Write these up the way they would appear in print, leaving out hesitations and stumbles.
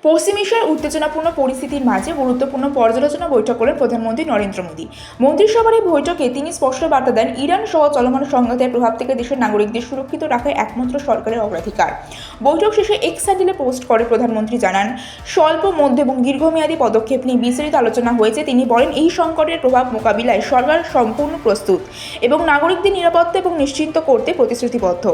পশ্চিম এশিয়ার উত্তেজনাপূর্ণ পরিস্থিতির মাঝে গুরুত্বপূর্ণ পর্যালোচনা বৈঠক করেন প্রধানমন্ত্রী নরেন্দ্র মোদী। মন্ত্রিসভার এই বৈঠকে তিনি স্পষ্ট বার্তা দেন, ইরান সহ চলমান সংঘাতের প্রভাব থেকে দেশের নাগরিকদের সুরক্ষিত রাখাই একমাত্র সরকারের অগ্রাধিকার। বৈঠক শেষে এক্স হ্যান্ডেলে পোস্ট করে প্রধানমন্ত্রী জানান, স্বল্প, মধ্য এবং দীর্ঘমেয়াদী পদক্ষেপ নিয়ে বিস্তারিত আলোচনা হয়েছে। তিনি বলেন, এই সংকটের প্রভাব মোকাবিলায় সরকার সম্পূর্ণ প্রস্তুত এবং নাগরিকদের নিরাপত্তা এবং নিশ্চিন্ত করতে প্রতিশ্রুতিবদ্ধ।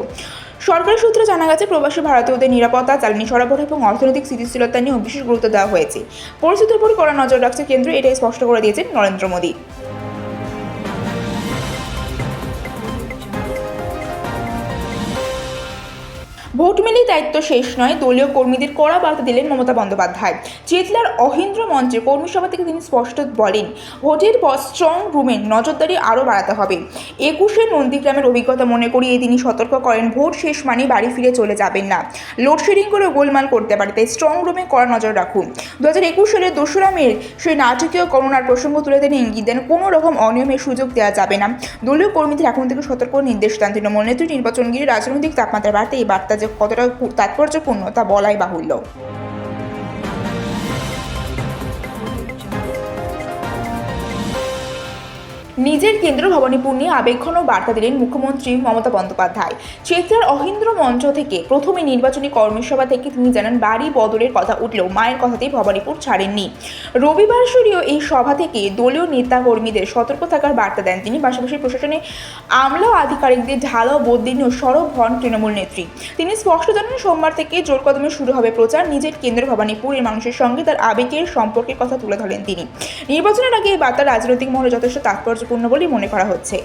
সরকারি সূত্রে জানা গেছে, প্রবাসী ভারতীয়দের নিরাপত্তা, জ্বালানি সরবরাহ এবং অর্থনৈতিক স্থিতিশীলতা নিয়েও বিশেষ গুরুত্ব দেওয়া হয়েছে। পরিস্থিতির উপর কড়া নজর রাখছে কেন্দ্র, এটাই স্পষ্ট করে দিয়েছেন নরেন্দ্র মোদী। ভোট মিলিয়ে দায়িত্ব শেষ নয়, দলীয় কর্মীদের কড়া বার্তা দিলেন মমতা বন্দ্যোপাধ্যায়। চেতলার অহিন্দ্র মঞ্চে কর্মী সভা থেকে তিনি স্পষ্ট বলেন, ভোটের পর স্ট্রং রুমে নজরদারি আরও বাড়াতে হবে। 21-এর নন্দীগ্রামের অভিজ্ঞতা মনে করিয়ে তিনি সতর্ক করেন, ভোট শেষ মানে বাড়ি ফিরে চলে যাবেন না। লোডশেডিং করে গোলমাল করতে পারে, তাই স্ট্রং রুমে কড়া নজর রাখুন। 2021 সালের 2রা মের সেই নাটকীয় করোনার প্রসঙ্গ তুলে তিনি ইঙ্গিত দেন, কোনো রকম অনিয়মের সুযোগ দেওয়া যাবে না। দলীয় কর্মীদের এখন থেকে সতর্ক নির্দেশ দেন তৃণমূল নেত্রী। নির্বাচন ঘিরে রাজনৈতিক তাপমাত্রা বাড়তে এই বার্তা যে কতটা তাৎপর্যপূর্ণ তা বলাই বাহুল্য। নিজের কেন্দ্র ভবানীপুর নিয়ে আবেগঘন বার্তা দিলেন মুখ্যমন্ত্রী মমতা বন্দ্যোপাধ্যায়। চেতলার অহিন্দ্র মঞ্চ থেকে প্রথমে নির্বাচনী কর্মসভা থেকে তিনি জানান, বাড়ি বদলের কথা উঠলেও মায়ের কথাতেই ভবানীপুর ছাড়েননি। রবিবার শুরুও এই সভা থেকে দলীয় নেতা কর্মীদের সতর্ক থাকার বার্তা দেন তিনি। পাশাপাশি প্রশাসনে আমলা ও আধিকারিকদের ঢালাও বদলি নিয়েও সরব হন তৃণমূল নেত্রী। তিনি স্পষ্ট জানান, সোমবার থেকে জোর কদমে শুরু হবে প্রচার। নিজের কেন্দ্র ভবানীপুরের মানুষের সঙ্গে তার আবেগের সম্পর্কের কথা তুলে ধরেন তিনি। নির্বাচনের আগে এই বার্তা রাজনৈতিক মহলে যথেষ্ট তাৎপর্যপূর্ণ বলেই মনে করা হচ্ছে।